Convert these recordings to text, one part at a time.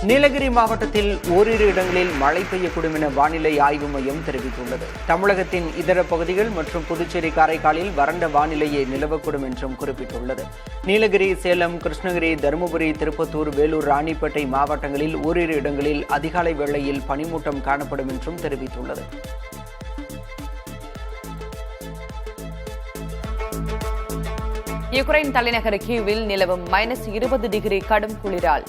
நீலகிரி மாவட்டத்தில் ஓரிரு இடங்களில் மழை பெய்யக்கூடும் என வானிலை ஆய்வு மையம் தெரிவித்துள்ளது. தமிழகத்தின் இதர பகுதிகள் மற்றும் புதுச்சேரி, காரைக்காலில் வறண்ட வானிலையே நிலவக்கூடும் என்றும் குறிப்பிட்டுள்ளது. நீலகிரி, சேலம், கிருஷ்ணகிரி, தருமபுரி, திருப்பத்தூர், வேலூர், ராணிப்பேட்டை மாவட்டங்களில் ஓரிரு இடங்களில் அதிகாலை வேளையில் பனிமூட்டம் காணப்படும் என்றும் தெரிவித்துள்ளது. யுக்ரைன் தலைநகர் கீவில் நிலவும் -20 டிகிரி கடும் குளிரால்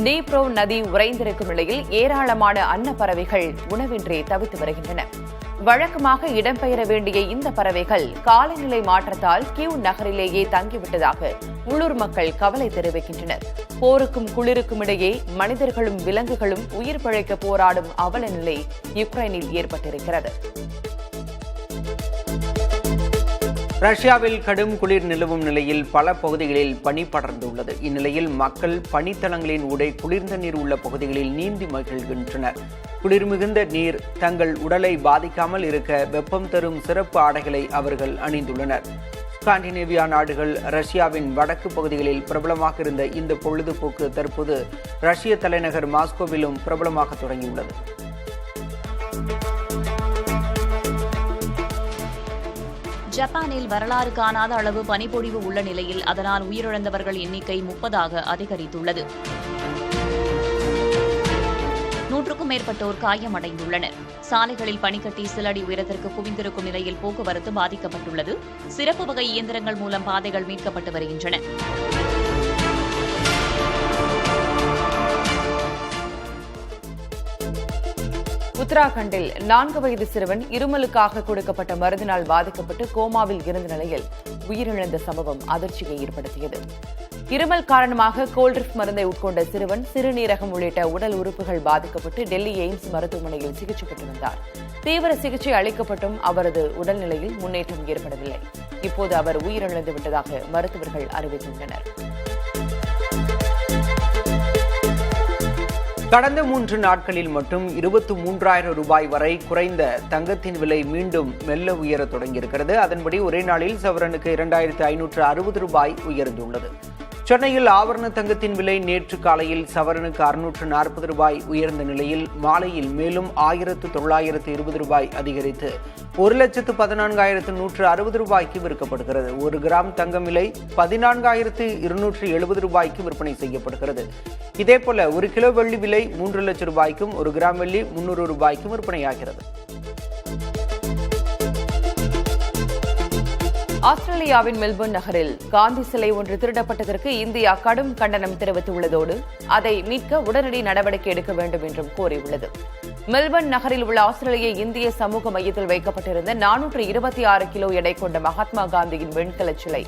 நீப்ரோ நதி உறைந்திருக்கும் நிலையில் ஏராளமான அன்னப்பறவைகள் உணவின்றி தவித்து வருகின்றன. வழக்கமாக இடம்பெயர வேண்டிய இந்த பறவைகள் காலநிலை மாற்றத்தால் கீவ் நகரிலேயே தங்கிவிட்டதாக உள்ளூர் மக்கள் கவலை தெரிவிக்கின்றனர். போருக்கும் குளிருக்கும் இடையே மனிதர்களும் விலங்குகளும் உயிர் பிழைக்க போராடும் அவல நிலை யுக்ரைனில் ஏற்பட்டிருக்கிறது. ரஷ்யாவில் கடும் குளிர் நிலவும் நிலையில் பல பகுதிகளில் பனி படர்ந்துள்ளது. இந்நிலையில் மக்கள் பனித்தளங்களின் ஊடே குளிர்ந்த நீர் உள்ள பகுதிகளில் நீந்தி மகிழ்கின்றனர். குளிர் மிகுந்த நீர் தங்கள் உடலை பாதிக்காமல் இருக்க வெப்பம் தரும் சிறப்பு ஆடைகளை அவர்கள் அணிந்துள்ளனர். ஸ்காண்டினேவியா நாடுகள், ரஷ்யாவின் வடக்கு பகுதிகளில் பிரபலமாக இருந்த இந்த பொழுதுபோக்கு தற்போது ரஷ்ய தலைநகர் மாஸ்கோவிலும் பிரபலமாக தொடங்கியுள்ளது. ஜப்பானில் வரலாறு காணாத அளவு பனிப்பொழிவு உள்ள நிலையில் அதனால் உயிரிழந்தவர்கள் எண்ணிக்கை 30ஆக அதிகரித்துள்ளது. 100க்கும் மேற்பட்டோர் காயமடைந்துள்ளனர். சாலைகளில் பனிக்கட்டி சில அடி உயரத்திற்கு குவிந்திருக்கும் நிலையில் போக்குவரத்து பாதிக்கப்பட்டுள்ளது. சிறப்பு வகை இயந்திரங்கள் மூலம் பாதைகள் மீட்கப்பட்டு வருகின்றன. உத்தராகண்டில் 4 வயது சிறுவன் இருமலுக்காக கொடுக்கப்பட்ட மருந்தினால் பாதிக்கப்பட்டு கோமாவில் இருந்த நிலையில் உயிரிழந்த சம்பவம் அதிர்ச்சியை ஏற்படுத்தியது. இருமல் காரணமாக கோல்ட்ரிப் மருந்தை உட்கொண்ட சிறுவன் சிறுநீரகம் உள்ளிட்ட உடல் உறுப்புகள் பாதிக்கப்பட்டு டெல்லி எய்ம்ஸ் மருத்துவமனையில் சிகிச்சை பெற்று வந்தார். தீவிர சிகிச்சை அளிக்கப்பட்டும் அவரது உடல்நிலையில் முன்னேற்றம் ஏற்படவில்லை. இப்போது அவர் உயிரிழந்து விட்டதாக மருத்துவர்கள் அறிவித்துள்ளனர். கடந்த 3 நாட்களில் மட்டும் 23,000 ரூபாய் வரை குறைந்த தங்கத்தின் விலை மீண்டும் மெல்ல உயர தொடங்கியிருக்கிறது. அதன்படி ஒரே நாளில் சவரனுக்கு 2,560 ரூபாய் உயர்ந்துள்ளது. சென்னையில் ஆபரண தங்கத்தின் விலை நேற்று காலையில் சவரனுக்கு 640 ரூபாய் உயர்ந்த நிலையில் மாலையில் மேலும் 1,920 ரூபாய் அதிகரித்து 1,14,160 ரூபாய்க்கு விற்கப்படுகிறது. 1 கிராம் தங்கம் விலை 14,270 ரூபாய்க்கு விற்பனை செய்யப்படுகிறது. இதேபோல 1 கிலோ வெள்ளி விலை 3 லட்சம் ரூபாய்க்கும் 1 கிராம் வெள்ளி 300 ரூபாய்க்கும் விற்பனையாகிறது. ஆஸ்திரேலியாவின் மெல்பர்ன் நகரில் காந்தி சிலை ஒன்று திருடப்பட்டதற்கு இந்தியா கடும் கண்டனம் தெரிவித்துள்ளதோடு அதை மீட்க உடனடி நடவடிக்கை எடுக்க வேண்டும் என்றும் கோரியுள்ளது. மெல்பர்ன் நகரில் உள்ள ஆஸ்திரேலிய இந்திய சமூக மையத்தில் வைக்கப்பட்டிருந்த 426 கிலோ எடை கொண்ட மகாத்மா காந்தியின் வெண்கல சிலை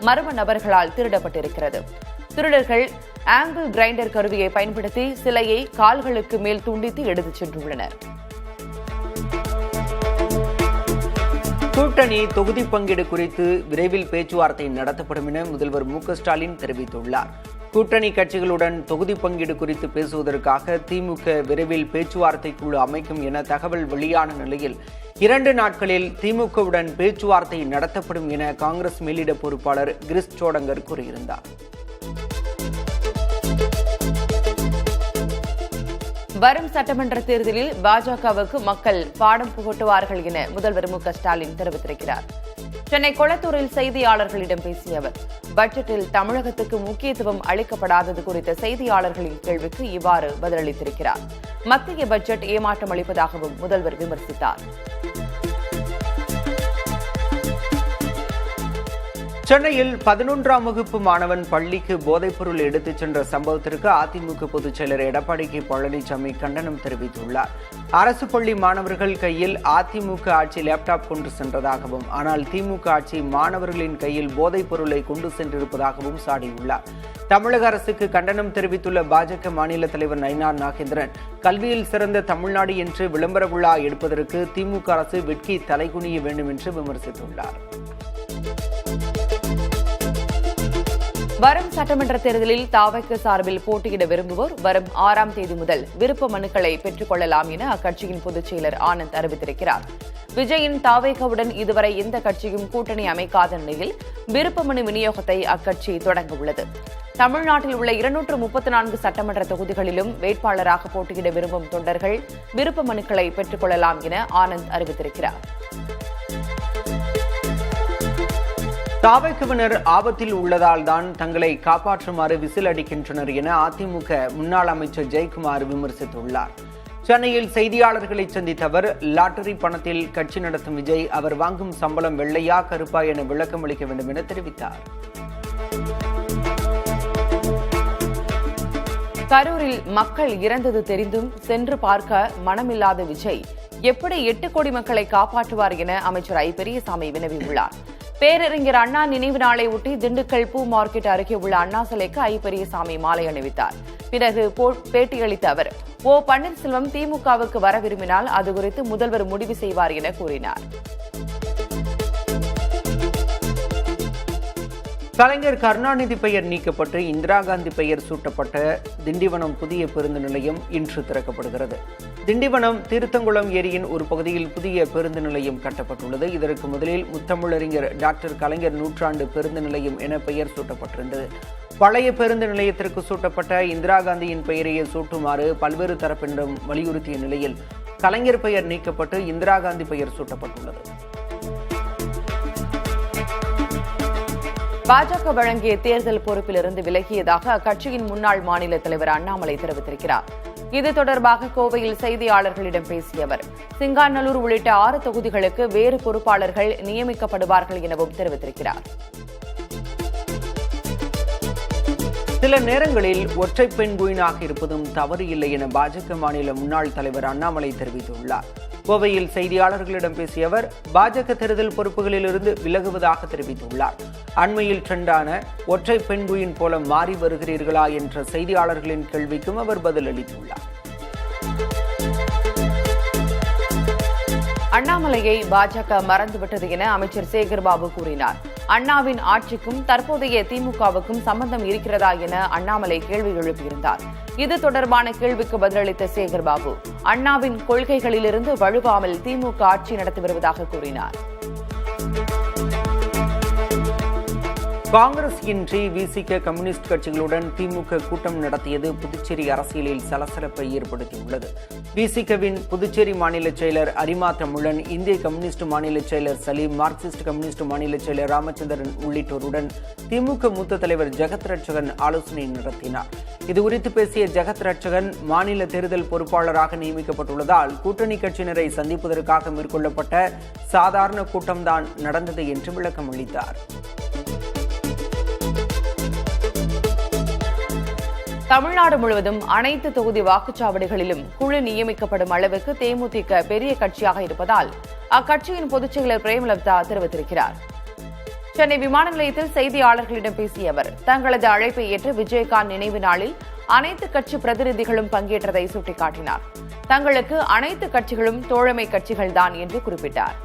மர்ம நபர்களால் திருடப்பட்டிருக்கிறது. திருடர்கள் ஆங்கிள் கிரைண்டர் கருவியை பயன்படுத்தி சிலையை கால்களுக்கு மேல் துண்டித்து எடுத்துச் சென்றுள்ளனர். கூட்டணி தொகுதி பங்கீடு குறித்து விரைவில் பேச்சுவார்த்தை நடத்தப்படும் என முதல்வர் மு.க.ஸ்டாலின் தெரிவித்துள்ளார். கூட்டணி கட்சிகளுடன் தொகுதி பங்கீடு குறித்து பேசுவதற்காக திமுக விரைவில் பேச்சுவார்த்தை குழு அமைக்கும் என தகவல் வெளியான நிலையில் 2 நாட்களில் திமுகவுடன் பேச்சுவார்த்தை நடத்தப்படும் என காங்கிரஸ் மேலிட பொறுப்பாளர் கிரிஷ் சோடங்கர் கூறியிருந்தார். வரும் சட்டமன்ற தேர்தலில் பாஜகவுக்கு மக்கள் பாடம் புகட்டுவார்கள் என முதல்வர் மு.க.ஸ்டாலின் தெரிவித்திருக்கிறார். சென்னை கொளத்தூரில் செய்தியாளர்களிடம் பேசிய அவர், பட்ஜெட்டில் தமிழகத்துக்கு முக்கியத்துவம் அளிக்கப்படாதது குறித்த செய்தியாளர்களின் கேள்விக்கு இவ்வாறு பதிலளித்திருக்கிறார். மத்திய பட்ஜெட் ஏமாற்றம் அளிப்பதாகவும் முதல்வர் விமர்சித்தார். சென்னையில் 11ஆம் வகுப்பு மாணவன் பள்ளிக்கு போதைப்பொருள் எடுத்துச் சென்ற சம்பவத்திற்கு அதிமுக பொதுச் செயலர் எடப்பாடி கே. பழனிசாமி கண்டனம் தெரிவித்துள்ளார். அரசு பள்ளி மாணவர்கள் கையில் அதிமுக ஆட்சி லேப்டாப் கொண்டு சென்றதாகவும், ஆனால் திமுக ஆட்சி மாணவர்களின் கையில் போதைப் பொருளை கொண்டு சென்றிருப்பதாகவும் சாடியுள்ளார். தமிழக அரசுக்கு கண்டனம் தெரிவித்துள்ள பாஜக மாநில தலைவர் நயினார் நாகேந்திரன், கல்வியில் சிறந்த தமிழ்நாடு என்று விளம்பர விழா எடுப்பதற்கு திமுக அரசு வெட்கி தலைகுனிய வேண்டும் என்று விமர்சித்துள்ளார். வரும் சட்டமன்ற தேர்தலில் தாவைக்கு சார்பில் போட்டியிட விரும்புவோர் வரும் 6ஆம் தேதி முதல் விருப்ப மனுக்களை பெற்றுக் கொள்ளலாம் என அக்கட்சியின் பொதுச் செயலர் ஆனந்த் அறிவித்திருக்கிறார். விஜயின் தாவேகாவுடன் இதுவரை எந்த கட்சியும் கூட்டணி அமைக்காத நிலையில் விருப்ப மனு விநியோகத்தை அக்கட்சி தொடங்க உள்ளது. தமிழ்நாட்டில் உள்ள 234 சட்டமன்ற தொகுதிகளிலும் வேட்பாளராக போட்டியிட விரும்பும் தொண்டர்கள் விருப்ப மனுக்களை பெற்றுக் கொள்ளலாம் என ஆனந்த் அறிவித்திருக்கிறார். தாவேக்குவினர் ஆபத்தில் உள்ளதால் தான் தங்களை காப்பாற்றுமாறு விசில் அடிக்கின்றனர் என அதிமுக முன்னாள் அமைச்சர் ஜெயக்குமார் விமர்சித்துள்ளார். சென்னையில் செய்தியாளர்களை சந்தித்த அவர், லாட்டரி பணத்தில் கட்சி நடத்தும் விஜய் அவர் வாங்கும் சம்பளம் வெள்ளையா கருப்பா என விளக்கம் அளிக்க வேண்டும் என தெரிவித்தார். கரூரில் மக்கள் இறந்தது தெரிந்தும் சென்று பார்க்க மனமில்லாத விஜய் எப்படி 8 கோடி மக்களை காப்பாற்றுவார் என அமைச்சர் ஐ பெரியசாமி வினவியுள்ளார். பேரறிஞர் அண்ணா நினைவு நாளை ஒட்டி திண்டுக்கல் பூ மார்க்கெட் அருகே உள்ள அண்ணா சிலைக்கு ஐ பெரியசாமி மாலை அணிவித்தார். பிறகு பேட்டியளித்த அவர், ஓ பன்னீர்செல்வம் திமுகவுக்கு வர விரும்பினால் அது குறித்து முதல்வர் முடிவு செய்வார் என கூறினார். கலைஞர் கருணாநிதி பெயர் நீக்கப்பட்டு இந்திரா காந்தி பெயர் சூட்டப்பட்ட திண்டிவனம் புதிய பேருந்து நிலையம் இன்று திறக்கப்படுகிறது. திண்டிவனம் தீர்த்தங்குளம் ஏரியின் ஒரு பகுதியில் புதிய பேருந்து நிலையம் கட்டப்பட்டுள்ளது. இதற்கு முதலில் முத்தமிழறிஞர் டாக்டர் கலைஞர் நூற்றாண்டு பேருந்து நிலையம் என பெயர் சூட்டப்பட்டிருந்தது. பழைய பேருந்து நிலையத்திற்கு சூட்டப்பட்ட இந்திரா காந்தியின் பெயரையே சூட்டுமாறு பல்வேறு தரப்பினரும் வலியுறுத்திய நிலையில் கலைஞர் பெயர் நீக்கப்பட்டு இந்திரா காந்தி பெயர் சூட்டப்பட்டுள்ளது. பாஜக வழங்கிய தேர்தல் பொறுப்பிலிருந்து விலகியதாக அக்கட்சியின் முன்னாள் மாநில தலைவர் அண்ணாமலை தெரிவித்திருக்கிறார். இது தொடர்பாக கோவையில் செய்தியாளர்களிடம் பேசிய அவர், சிங்காநல்லூர் உள்ளிட்ட 6 தொகுதிகளுக்கு வேறு பொறுப்பாளர்கள் நியமிக்கப்படுவார்கள் எனவும் தெரிவித்திருக்கிறார். சில நேரங்களில் ஒற்றை பெண் குயினாக இருப்பதும் தவறு இல்லை என பாஜக மாநில முன்னாள் தலைவர் அண்ணாமலை தெரிவித்துள்ளார். கோவையில் செய்தியாளர்களிடம் பேசிய அவர், பாஜக தேர்தல் பொறுப்புகளிலிருந்து விலகுவதாக தெரிவித்துள்ளார். அண்மையில் ட்ரெண்டான ஒற்றை பெண் குயின் போல மாறி வருகிறீர்களா என்ற செய்தியாளர்களின் கேள்விக்கும் அவர் பதிலளித்துள்ளார். அண்ணாமலையை பாஜக மறந்துவிட்டது என அமைச்சர் சேகர்பாபு கூறினார். அண்ணாவின் ஆட்சிக்கும் தற்போதைய திமுகவுக்கும் சம்பந்தம் இருக்கிறதா என அண்ணாமலை கேள்வி எழுப்பியிருந்தார். இது தொடர்பான கேள்விக்கு பதிலளித்த சேகர்பாபு, அண்ணாவின் கொள்கைகளிலிருந்து வழுவாமல் திமுக ஆட்சி நடத்தி வருவதாக கூறினார். காங்கிரஸ் இன்றி விசிக கம்யூனிஸ்ட் கட்சிகளுடன் திமுக கூட்டம் நடத்தியது புதுச்சேரி அரசியலில் சலசலப்பை ஏற்படுத்தியுள்ளது. விசிகவின் புதுச்சேரி மாநில செயலர் அரிமா தமிழன், இந்திய கம்யூனிஸ்ட் மாநில செயலர் சலீம், மார்க்சிஸ்ட் கம்யூனிஸ்ட் மாநில செயலர் ராமச்சந்திரன் உள்ளிட்டோருடன் திமுக மூத்த தலைவர் ஜெகத் ரட்சகன் ஆலோசனை நடத்தினார். இதுகுறித்து பேசிய ஜெகத் ரட்சகன், மாநில தேர்தல் பொறுப்பாளராக நியமிக்கப்பட்டுள்ளதால் கூட்டணி கட்சியினரை சந்திப்பதற்காக மேற்கொள்ளப்பட்ட சாதாரண கூட்டம்தான் நடந்தது என்று விளக்கம் அளித்தார். தமிழ்நாடு முழுவதும் அனைத்து தொகுதி வாக்குச்சாவடிகளிலும் குழு நியமிக்கப்படும் அளவுக்கு தேமுதிக பெரிய கட்சியாக இருப்பதால் அக்கட்சியின் பொதுச் செயலர் பிரேமலதா தெரிவித்திருக்கிறார். சென்னை விமான நிலையத்தில் செய்தியாளர்களிடம் பேசிய அவர், தங்களது அழைப்பை ஏற்று விஜயகாந்த் நினைவு நாளில் அனைத்து கட்சி பிரதிநிதிகளும் பங்கேற்றதை சுட்டிக்காட்டினார். தங்களுக்கு அனைத்து கட்சிகளும் தோழமை கட்சிகள்தான் என்று குறிப்பிட்டார்.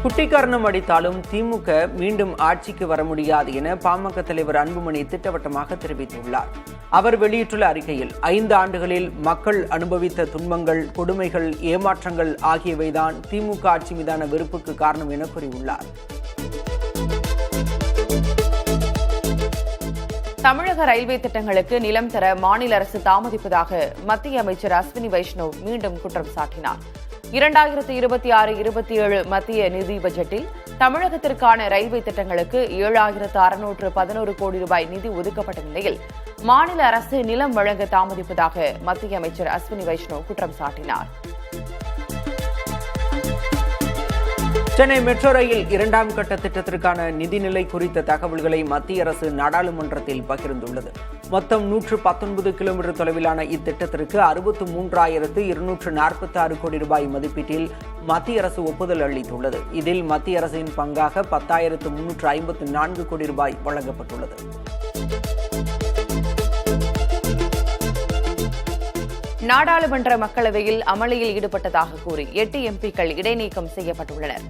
குட்டிக்கரணம் அடித்தாலும் திமுக மீண்டும் ஆட்சிக்கு வர முடியாது என பாமக தலைவர் அன்புமணி திட்டவட்டமாக தெரிவித்துள்ளார். அவர் வெளியிட்டுள்ள அறிக்கையில், 5 ஆண்டுகளில் மக்கள் அனுபவித்த துன்பங்கள், கொடுமைகள், ஏமாற்றங்கள் ஆகியவைதான் திமுக ஆட்சி மீதான வெறுப்புக்கு காரணம் என கூறியுள்ளார். தமிழக ரயில்வே திட்டங்களுக்கு நிலம் தர மாநில அரசு தாமதிப்பதாக மத்திய அமைச்சர் அஸ்வினி வைஷ்ணவ் மீண்டும் குற்றம் சாட்டினார். 2026-27 மத்திய நிதி பட்ஜெட்டில் தமிழகத்திற்கான ரயில்வே திட்டங்களுக்கு 7,611 கோடி ரூபாய் நிதி ஒதுக்கப்பட்ட நிலையில் மாநில அரசு நிலம் வழங்க தாமதிப்பதாக மத்திய அமைச்சர் அஸ்வினி வைஷ்ணவ் குற்றம் சாட்டினார். சென்னை மெட்ரோ ரயில் 2ஆம் கட்ட திட்டத்திற்கான நிதிநிலை குறித்த தகவல்களை மத்திய அரசு நாடாளுமன்றத்தில் பகிர்ந்துள்ளது. மொத்தம் 119 கிலோமீட்டர் தொலைவிலான இத்திட்டத்திற்கு 63,246 கோடி ரூபாய் மதிப்பீட்டில் மத்திய அரசு ஒப்புதல் அளித்துள்ளது. இதில் மத்திய அரசின் பங்காக 10,354 கோடி ரூபாய் வழங்கப்பட்டுள்ளது. நாடாளுமன்ற மக்களவையில் அமளியில் ஈடுபட்டதாக கூறி 8 எம்பிக்கள் இடைநீக்கம் செய்யப்பட்டுள்ளனர்.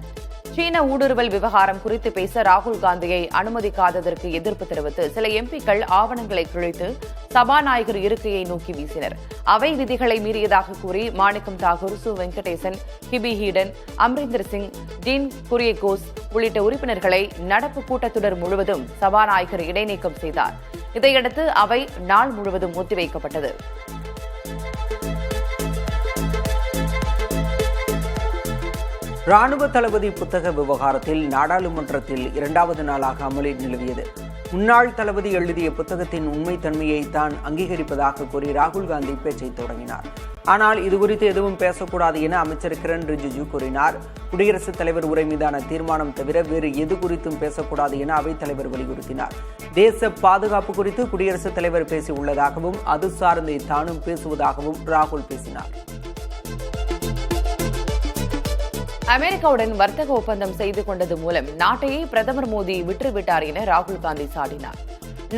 சீன ஊடுருவல் விவகாரம் குறித்து பேச ராகுல் காந்தியை அனுமதிக்காததற்கு எதிர்ப்பு தெரிவித்து சில எம்பிக்கள் ஆவணங்களை கிழித்து சபாநாயகர் இருக்கையை நோக்கி வீசினர். அவை விதிகளை மீறியதாக கூறி மாணிக்கம் தாகூர், சு வெங்கடேசன், ஹிபி ஹீடன், அம்ரிந்தர் சிங், டீன் குரியகோஸ் உள்ளிட்ட உறுப்பினர்களை நடப்பு கூட்டத்தொடர் முழுவதும் சபாநாயகர் இடைநீக்கம் செய்தார். இதையடுத்து அவை நாள் முழுவதும் ஒத்திவைக்கப்பட்டது. ராணுவ தளபதி புத்தக விவகாரத்தில் நாடாளுமன்றத்தில் 2வது நாளாக அமளி நிலவியது. முன்னாள் தளபதி எழுதிய புத்தகத்தின் உண்மைத்தன்மையை தான் அங்கீகரிப்பதாக கூறி ராகுல் காந்தி பேச்சை தொடங்கினார். ஆனால் இதுகுறித்து எதுவும் பேசக்கூடாது என அமைச்சர் கிரண் ரிஜிஜு கூறினார். குடியரசுத் தலைவர் உரை மீதான தீர்மானம் தவிர வேறு எது குறித்தும் பேசக்கூடாது என அவைத் தலைவர் வலியுறுத்தினார். தேச பாதுகாப்பு குறித்து குடியரசுத் தலைவர் பேசியுள்ளதாகவும் அது சார்ந்தே தானும் பேசுவதாகவும் ராகுல் பேசினார். அமெரிக்காவுடன் வர்த்தக ஒப்பந்தம் செய்து கொண்டது மூலம் நாட்டையே பிரதமர் மோடி விட்டுவிட்டார் என ராகுல் காந்தி சாடினார்.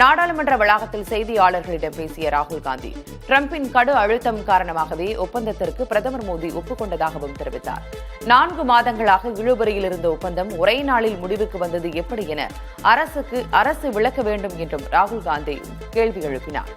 நாடாளுமன்ற வளாகத்தில் செய்தியாளர்களிடம் பேசிய ராகுல் காந்தி, டிரம்பின் கடு அழுத்தம் காரணமாகவே ஒப்பந்தத்திற்கு பிரதமர் மோடி ஒப்புக்கொண்டதாகவும் தெரிவித்தார். 4 மாதங்களாக இழுபறியில் இருந்த ஒப்பந்தம் ஒரே நாளில் முடிவுக்கு வந்தது எப்படி என அரசு விளக்க வேண்டும் என்றும் ராகுல் காந்தி கேள்வி எழுப்பினார்.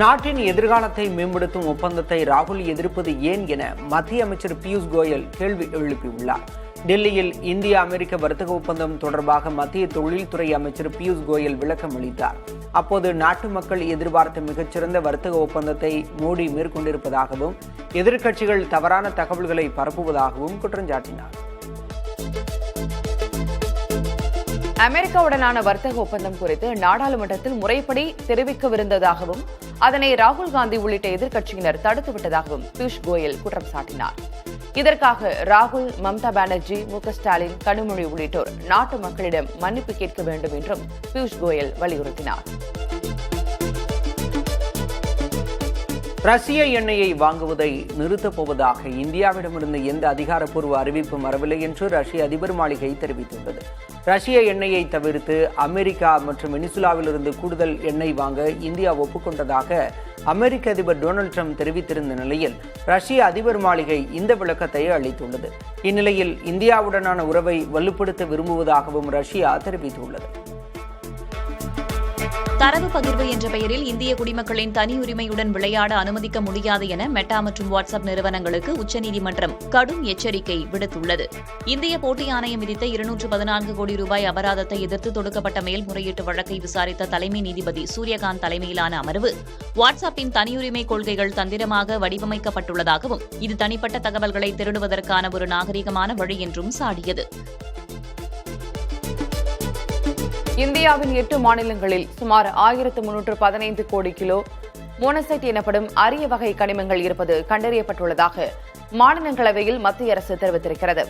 நாட்டின் எதிர்காலத்தை மேம்படுத்தும் ஒப்பந்தத்தை ராகுல் எதிர்ப்பது ஏன் என மத்திய அமைச்சர் பியூஷ் கோயல் கேள்வி எழுப்பியுள்ளார். டெல்லியில் இந்திய அமெரிக்க வர்த்தக ஒப்பந்தம் தொடர்பாக மத்திய தொழில்துறை அமைச்சர் பியூஷ் கோயல் விளக்கம் அளித்தார். அப்போது நாட்டு மக்கள் எதிர்பார்த்த மிகச்சிறந்த வர்த்தக ஒப்பந்தத்தை மோடி மேற்கொண்டிருப்பதாகவும் எதிர்க்கட்சிகள் தவறான தகவல்களை பரப்புவதாகவும் குற்றம் சாட்டினார். அமெரிக்காவுடனான வர்த்தக ஒப்பந்தம் குறித்து நாடாளுமன்றத்தில் முறைப்படி தெரிவிக்கவிருந்ததாகவும் அதனை ராகுல் காந்தி உள்ளிட்ட எதிர்க்கட்சியினர் தடுத்துவிட்டதாகவும் பியூஷ் கோயல் குற்றம் சாட்டினார். இதற்காக ராகுல், மம்தா பானர்ஜி, மு.க. ஸ்டாலின், கனிமொழி உள்ளிட்டோர் நாட்டு மக்களிடம் மன்னிப்பு கேட்க வேண்டும் என்றும் பியூஷ் கோயல் வலியுறுத்தினார். ரஷ்ய எண்ணெயை வாங்குவதை நிறுத்தப் போவதாக இந்தியாவிடமிருந்து எந்த அதிகாரப்பூர்வ அறிவிப்பும் வரவில்லை என்று ரஷ்ய அதிபர் மாளிகை தெரிவித்துள்ளது. ரஷ்ய எண்ணெயை தவிர்த்து அமெரிக்கா மற்றும் வெனிசுலாவிலிருந்து கூடுதல் எண்ணெய் வாங்க இந்தியா ஒப்புக்கொண்டதாக அமெரிக்க அதிபர் டொனால்டு ட்ரம்ப் தெரிவித்திருந்த நிலையில் ரஷ்ய அதிபர் மாளிகை இந்த விளக்கத்தை அளித்துள்ளது. இந்நிலையில் இந்தியாவுடனான உறவை வலுப்படுத்த விரும்புவதாகவும் ரஷ்யா தெரிவித்துள்ளது. தரவு பகிர்வு என்ற பெயரில் இந்திய குடிமக்களின் தனி உரிமையுடன் விளையாட அனுமதிக்க முடியாது என மெட்டா மற்றும் வாட்ஸ்அப் நிறுவனங்களுக்கு உச்சநீதிமன்றம் கடும் எச்சரிக்கை விடுத்துள்ளது. இந்திய போட்டி ஆணையம் விதித்த 214 கோடி ரூபாய் அபராதத்தை எதிர்த்து தொடுக்கப்பட்ட மேல்முறையீட்டு வழக்கை விசாரித்த தலைமை நீதிபதி சூரியகாந்த் தலைமையிலான அமர்வு, வாட்ஸ்அப்பின் தனியுரிமை கொள்கைகள் தந்திரமாக வடிவமைக்கப்பட்டுள்ளதாகவும் இது தனிப்பட்ட தகவல்களை திருடுவதற்கான ஒரு நாகரிகமான வழி என்றும் சாடியது. இந்தியாவின் 8 மாநிலங்களில் சுமார் 1315 கோடி கிலோ மோனசைட் எனப்படும் அரிய வகை கனிமங்கள் இருப்பது கண்டறியப்பட்டுள்ளதாக மாநிலங்களவையில் மத்திய அரசு தெரிவித்திருக்கிறது.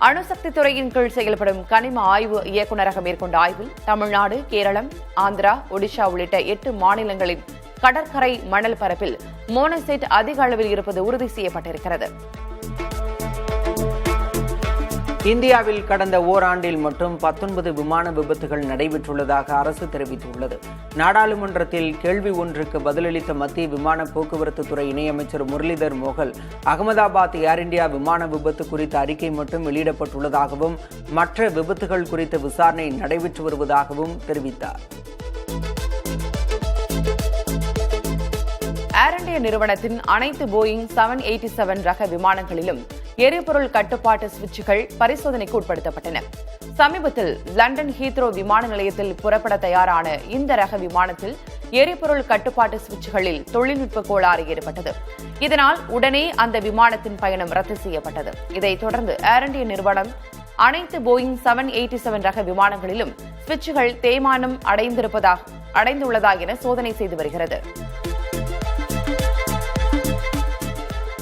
அணுசக்தி துறையின் கீழ் செயல்படும் கனிம ஆய்வு இயக்குநரகம் மேற்கொண்ட ஆய்வில் தமிழ்நாடு, கேரளம், ஆந்திரா, ஒடிஷா உள்ளிட்ட 8 மாநிலங்களின் கடற்கரை மணல் பரப்பில் மோனசைட் அதிக அளவில் இருப்பது உறுதி செய்யப்பட்டிருக்கிறது. இந்தியாவில் கடந்த ஓராண்டில் மட்டும் 19 விமான விபத்துகள் நடைபெற்றுள்ளதாக அரசு தெரிவித்துள்ளது. நாடாளுமன்றத்தில் கேள்வி ஒன்றுக்கு பதிலளித்த மத்திய விமான போக்குவரத்து துறை இணையமைச்சர் முரளிதர் மோகல், அகமதாபாத் ஏர் இந்தியா விமான விபத்து குறித்த அறிக்கை மட்டும் வெளியிடப்பட்டுள்ளதாகவும் மற்ற விபத்துகள் குறித்த விசாரணை நடைபெற்று வருவதாகவும் தெரிவித்தார். ஏர் இந்தியா நிறுவனத்தின் அனைத்து போயிங் 787 ரக விமானங்களிலும் எரிபொருள் கட்டுப்பாட்டு சுவிட்சுகள் பரிசோதனைக்கு உட்படுத்தப்பட்டன. சமீபத்தில் லண்டன் ஹீத்ரோ விமான நிலையத்தில் புறப்பட தயாரான இந்த ரக விமானத்தில் எரிபொருள் கட்டுப்பாட்டு சுவிட்சுகளில் தொழில்நுட்ப கோளாறு ஏற்பட்டது. இதனால் உடனே அந்த விமானத்தின் பயணம் ரத்து செய்யப்பட்டது. இதைத் தொடர்ந்து ஏர் இந்தியா நிறுவனம் அனைத்து போயிங் 787 ரக விமானங்களிலும் சுவிட்சுகள் தேய்மானம் அடைந்துள்ளதா என சோதனை செய்து வருகிறது.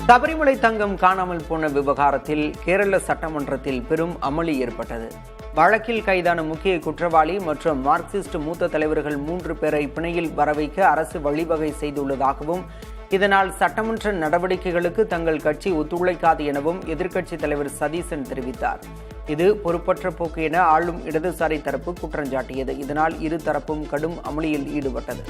சபரிமலை தங்கம் காணாமல் போன விவகாரத்தில் கேரள சட்டமன்றத்தில் பெரும் அமளி ஏற்பட்டது. வழக்கில் கைதான முக்கிய குற்றவாளி மற்றும் மார்க்சிஸ்ட் மூத்த தலைவர்கள் 3 பேரை பிணையில் வரவைக்க அரசு வழிவகை செய்துள்ளதாகவும் இதனால் சட்டமன்ற நடவடிக்கைகளுக்கு தங்கள் கட்சி ஒத்துழைக்காது எனவும் எதிர்க்கட்சித் தலைவர் சதீசன் தெரிவித்தார். இது பொறுப்பற்ற போக்கு என ஆளும் இடதுசாரி தரப்பு குற்றம் சாட்டியது. இதனால் இரு தரப்பும் கடும் அமளியில் ஈடுபட்டது.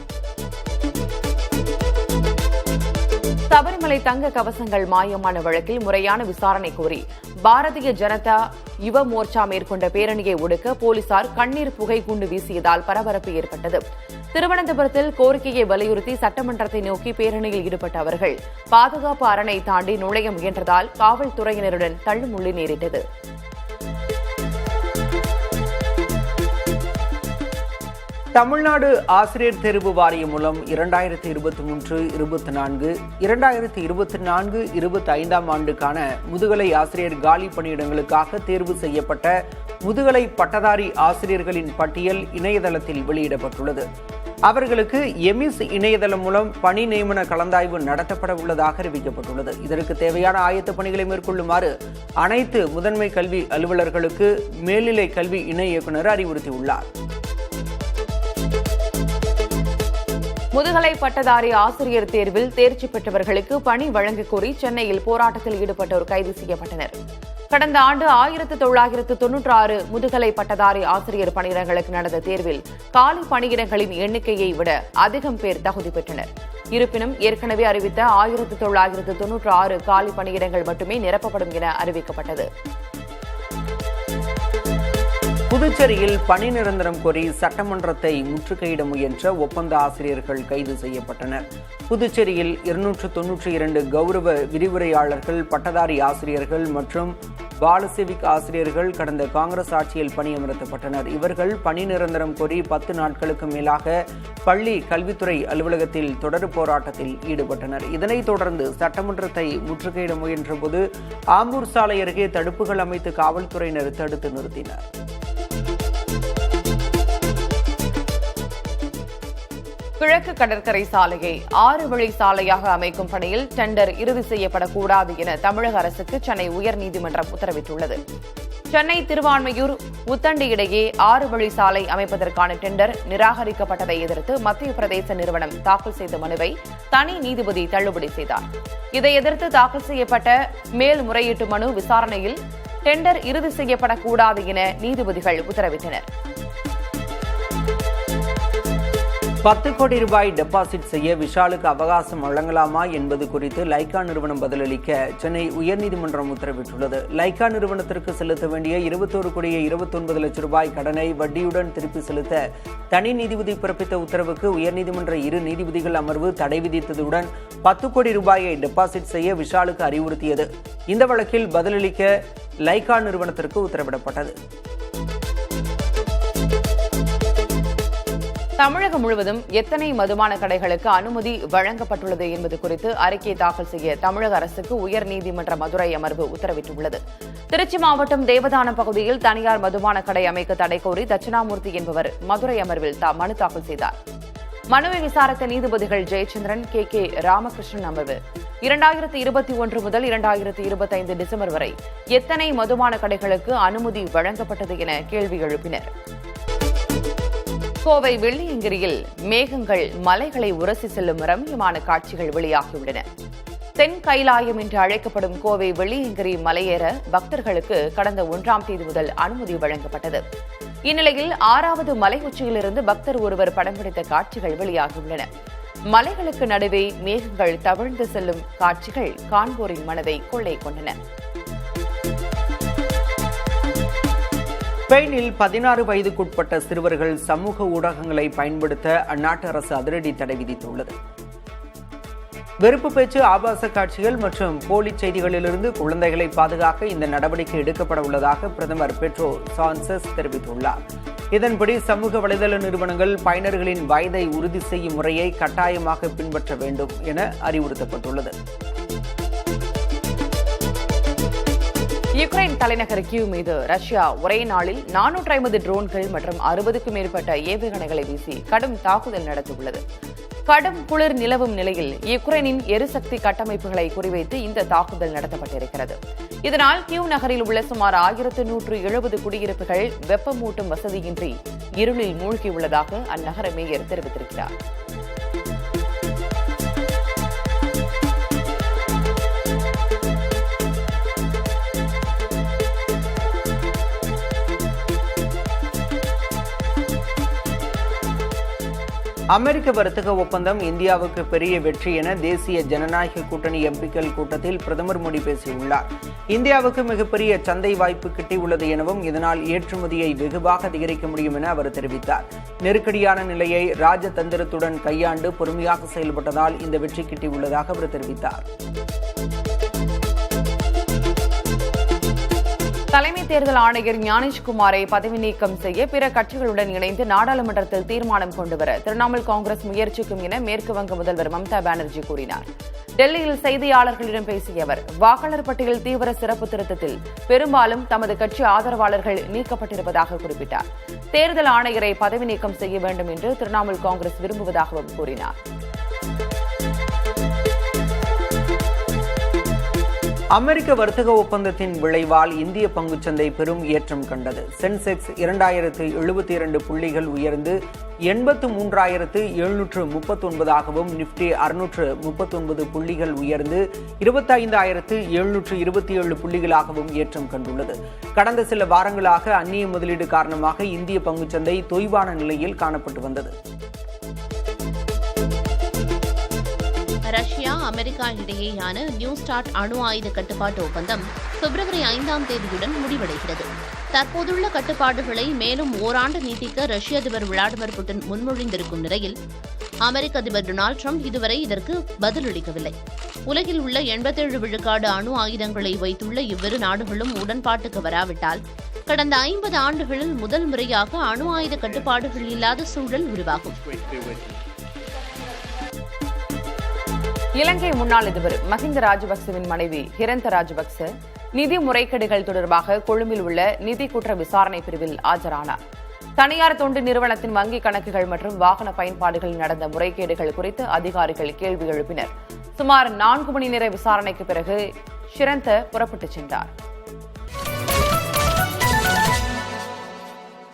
சபரிமலை தங்க கவசங்கள் மாயமான வழக்கில் முறையான விசாரணை கோரி பாரதிய ஜனதா யுவ மோர்ச்சா மேற்கொண்ட பேரணியை ஒடுக்க போலீசார் கண்ணீர் புகை குண்டு வீசியதால் பரபரப்பு ஏற்பட்டது. திருவனந்தபுரத்தில் கோரிக்கையை வலியுறுத்தி சட்டமன்றத்தை நோக்கி பேரணியில் ஈடுபட்ட அவர்கள் பாதுகாப்பு அரணை தாண்டி நுழைய முயன்றதால் காவல்துறையினருடன் தள்ளுமுள்ளி நேரிட்டது. தமிழ்நாடு ஆசிரியர் தேர்வு வாரியம் மூலம் 2023-24, 2024-25 ஆண்டுக்கான முதுகலை ஆசிரியர் காலி பணியிடங்களுக்காக தேர்வு செய்யப்பட்ட முதுகலை பட்டதாரி ஆசிரியர்களின் பட்டியல் இணையதளத்தில் வெளியிடப்பட்டுள்ளது. அவர்களுக்கு எமிஸ் இணையதளம் மூலம் பணி நியமன கலந்தாய்வு நடத்தப்பட உள்ளதாக அறிவிக்கப்பட்டுள்ளது. இதற்கு தேவையான ஆயத்த பணிகளை மேற்கொள்ளுமாறு அனைத்து முதன்மை கல்வி அலுவலர்களுக்கு மேல்நிலை கல்வி இணை இயக்குநர் அறிவுறுத்தியுள்ளார். முதுகலை பட்டதாரி ஆசிரியர் தேர்வில் தேர்ச்சி பெற்றவர்களுக்கு பணி வழங்கக் கோரி சென்னையில் போராட்டத்தில் ஈடுபட்டோர் கைது செய்யப்பட்டனர். கடந்த ஆண்டு 1996 முதுகலை பட்டதாரி ஆசிரியர் பணியிடங்களுக்கு நடந்த தேர்வில் காலி பணியிடங்களின் எண்ணிக்கையை விட அதிகம் பேர் தகுதி பெற்றனர். இருப்பினும் ஏற்கனவே அறிவித்த 1996 காலி பணியிடங்கள் மட்டுமே நிரப்பப்படும் என அறிவிக்கப்பட்டது. புதுச்சேரியில் பணி நிரந்தரம் கோரி சட்டமன்றத்தை முற்றுகையிட முயன்ற ஒப்பந்த ஆசிரியர்கள் கைது செய்யப்பட்டனர். புதுச்சேரியில் 292 கௌரவ விரிவுரையாளர்கள், பட்டதாரி ஆசிரியர்கள் மற்றும் பாலசேவிக் ஆசிரியர்கள் கடந்த காங்கிரஸ் ஆட்சியில் பணியமர்த்தப்பட்டனர். இவர்கள் பணி நிரந்தரம் கோரி 10 நாட்களுக்கு மேலாக பள்ளி கல்வித்துறை அலுவலகத்தில் தொடர் போராட்டத்தில் ஈடுபட்டனர். இதனைத் தொடர்ந்து சட்டமன்றத்தை முற்றுகையிட முயன்றபோது ஆம்பூர் சாலை அருகே தடுப்புகள் அமைத்து காவல்துறையினர் தடுத்து நிறுத்தினர். கிழக்கு கடற்கரை சாலையை 6 வழி சாலையாக அமைக்கும் பணியில் டெண்டர் இறுதி செய்யப்படக்கூடாது என தமிழக அரசுக்கு சென்னை உயர்நீதிமன்றம் உத்தரவிட்டுள்ளது. சென்னை திருவான்மையூர் உத்தண்டி இடையே 6 வழி சாலை அமைப்பதற்கான டெண்டர் நிராகரிக்கப்பட்டதை எதிர்த்து மத்திய பிரதேச நிறுவனம் தாக்கல் செய்த மனுவை தனி நீதிபதி தள்ளுபடி செய்தார். இதை எதிர்த்து தாக்கல் செய்யப்பட்ட மேல்முறையீட்டு மனு விசாரணையில் டெண்டர் இறுதி செய்யப்படக்கூடாது என நீதிபதிகள் உத்தரவிட்டனர். 10 கோடி ரூபாய் டெபாசிட் செய்ய விஷாலுக்கு அவகாசம் வழங்கலாமா என்பது குறித்து லைகா நிறுவனம் பதிலளிக்க சென்னை உயர்நீதிமன்றம் உத்தரவிட்டுள்ளது. லைகா நிறுவனத்திற்கு செலுத்த வேண்டிய 21,29 லட்சம் ரூபாய் கடனை வட்டியுடன் திருப்பி செலுத்த தனி நீதிபதி பிறப்பித்த உத்தரவுக்கு உயர்நீதிமன்ற 2 நீதிபதிகள் அமர்வு தடை விதித்ததுடன் 10 கோடி ரூபாயை டெபாசிட் செய்ய விஷாலுக்கு அறிவுறுத்தியது. இந்த வழக்கில் பதிலளிக்க லைகா நிறுவனத்திற்கு உத்தரவிடப்பட்டது. தமிழகம் முழுவதும் எத்தனை மதுபான கடைகளுக்கு அனுமதி வழங்கப்பட்டுள்ளது என்பது குறித்து அறிக்கை தாக்கல் செய்ய தமிழக அரசுக்கு உயர்நீதிமன்ற மதுரை அமர்வு உத்தரவிட்டுள்ளது. திருச்சி மாவட்டம் தேவதானம் பகுதியில் தனியார் மதுபான கடை அமைக்க தடை கோரி தட்சிணாமூர்த்தி என்பவர் மதுரை அமர்வில் மனு தாக்கல் செய்தார். மனுவை விசாரித்த நீதிபதிகள் ஜெயச்சந்திரன், கே. ராமகிருஷ்ணன் அமர்வு 2021 முதல் 2025 டிசம்பர் வரை எத்தனை மதுபான கடைகளுக்கு அனுமதி வழங்கப்பட்டது என கேள்வி எழுப்பினர். கோவை வெள்ளியங்கிரியில் மேகங்கள் மலைகளை உரசி செல்லும் ரம்மியமான காட்சிகள் வெளியாகியுள்ளன. தென் கைலாயம் என்று அழைக்கப்படும் கோவை வெள்ளியங்கிரி மலையேற பக்தர்களுக்கு கடந்த 1ஆம் தேதி முதல் அனுமதி வழங்கப்பட்டது. இந்நிலையில் 6வது மலை உச்சியிலிருந்து பக்தர் ஒருவர் படம் பிடித்த காட்சிகள் வெளியாகியுள்ளன. மலைகளுக்கு நடுவே மேகங்கள் தவழ்ந்து செல்லும் காட்சிகள் காண்போரின் மனதை கொள்ளை கொண்டன. ஸ்பெயினில் 16 வயதுக்குட்பட்ட சிறுவர்கள் சமூக ஊடகங்களை பயன்படுத்த அந்நாட்டு அரசு அதிரடி தடை விதித்துள்ளது. வெறுப்பு பேச்சு, ஆபாச காட்சிகள் மற்றும் போலி செய்திகளிலிருந்து குழந்தைகளை பாதுகாக்க இந்த நடவடிக்கை எடுக்கப்பட உள்ளதாக பிரதமர் பெட்ரோ சான்செஸ் தெரிவித்துள்ளார். இதன்படி சமூக வலைதள நிறுவனங்கள் பயனர்களின் வயதை உறுதி செய்யும் முறையை கட்டாயமாக பின்பற்ற வேண்டும் என அறிவுறுத்தப்பட்டுள்ளது. யுக்ரைன் தலைநகர் கியூ மீது ரஷ்யா ஒரே நாளில் 450 ட்ரோன்கள் மற்றும் 60க்கும் மேற்பட்ட ஏவுகணைகளை வீசி கடும் தாக்குதல் நடத்தியுள்ளது. கடும் குளிர் நிலவும் நிலையில் யுக்ரைனின் எரிசக்தி கட்டமைப்புகளை குறிவைத்து இந்த தாக்குதல் நடத்தப்பட்டிருக்கிறது. இதனால் கியூ நகரில் உள்ள சுமார் 1170 குடியிருப்புகள் வெப்பமூட்டும் வசதியின்றி இருளில் மூழ்கியுள்ளதாக அந்நகர மேயர் தெரிவித்திருக்கிறார். அமெரிக்க வர்த்தக ஒப்பந்தம் இந்தியாவுக்கு பெரிய வெற்றி என தேசிய ஜனநாயக கூட்டணி எம்பிக்கள் கூட்டத்தில் பிரதமர் மோடி பேசியுள்ளார். இந்தியாவுக்கு மிகப்பெரிய சந்தை வாய்ப்பு கிட்டியுள்ளது எனவும் இதனால் ஏற்றுமதியை வெகுவாக அதிகரிக்க முடியும் என அவர் தெரிவித்தார். நெருக்கடியான நிலையை ராஜதந்திரத்துடன் கையாண்டு பொறுமையாக செயல்பட்டதால் இந்த வெற்றி கிட்டியுள்ளதாக அவர் தெரிவித்தார். தலைமை தேர்தல் ஆணையர் ஞானேஷ்குமாரை பதவி நீக்கம் செய்ய பிற கட்சிகளுடன் இணைந்து நாடாளுமன்றத்தில் தீர்மானம் கொண்டுவர திரிணாமுல் காங்கிரஸ் முயற்சிக்கும் என மேற்கு வங்க முதல்வர் மம்தா பானர்ஜி கூறினார். டெல்லியில் செய்தியாளர்களிடம் பேசிய அவர், வாக்காளர் பட்டியல் தீவிர சிறப்பு திருத்தத்தில் பெரும்பாலும் தமது கட்சி ஆதரவாளர்கள் நீக்கப்பட்டிருப்பதாக குறிப்பிட்டார். தேர்தல் ஆணையரை பதவி நீக்கம் செய்ய வேண்டும் என்று திரிணாமுல் காங்கிரஸ் விரும்புவதாகவும் கூறினார். அமெரிக்க வர்த்தக ஒப்பந்தத்தின் விளைவால் இந்திய பங்குச்சந்தை பெரும் ஏற்றம் கண்டது. சென்செக்ஸ் 2072 புள்ளிகள் உயர்ந்து 83,739ஆகவும், நிப்டி 639 புள்ளிகள் உயர்ந்து 25,727 புள்ளிகளாகவும் ஏற்றம் கண்டுள்ளது. கடந்த சில வாரங்களாக அந்நிய முதலீடு காரணமாக இந்திய பங்குச்சந்தை தொய்வான நிலையில் காணப்பட்டு வந்தது. ரஷ்யா அமெரிக்கா இடையேயான நியூ ஸ்டார்ட் அணு ஆயுத கட்டுப்பாட்டு ஒப்பந்தம் பிப்ரவரி 5ஆம் தேதியுடன் முடிவடைகிறது. தற்போதுள்ள கட்டுப்பாடுகளை மேலும் ஓராண்டு நீட்டிக்க ரஷ்ய அதிபர் விளாடிமிர் புட்டின் முன்மொழிந்திருக்கும் நிலையில் அமெரிக்க அதிபர் டொனால்டு ட்ரம்ப் இதுவரை இதற்கு பதிலளிக்கவில்லை. உலகில் உள்ள 87 விழுக்காடு அணு ஆயுதங்களை வைத்துள்ள இவ்விரு நாடுகளும் உடன்பாட்டுக்கு வராவிட்டால் கடந்த 50 ஆண்டுகளில் முதல் முறையாக அணு ஆயுத கட்டுப்பாடுகள் இல்லாத சூழல் உருவாகும். இலங்கை முன்னாள் அதிபர் மஹிந்த ராஜபக்சவின் மனைவி ஹிரந்த ராஜபக்ச நிதி முறைகேடுகள் தொடர்பாக கொழும்பில் உள்ள நிதி குற்ற விசாரணை பிரிவில் ஆஜரானார். தனியார் தொண்டு நிறுவனத்தின் வங்கிக் கணக்குகள் மற்றும் வாகன பயன்பாடுகளில் நடந்த முறைகேடுகள் குறித்து அதிகாரிகள் கேள்வி எழுப்பினர். சுமார் 4 மணி நேர விசாரணைக்கு பிறகு ஹிரந்த புறப்பட்டுச் சென்றார்.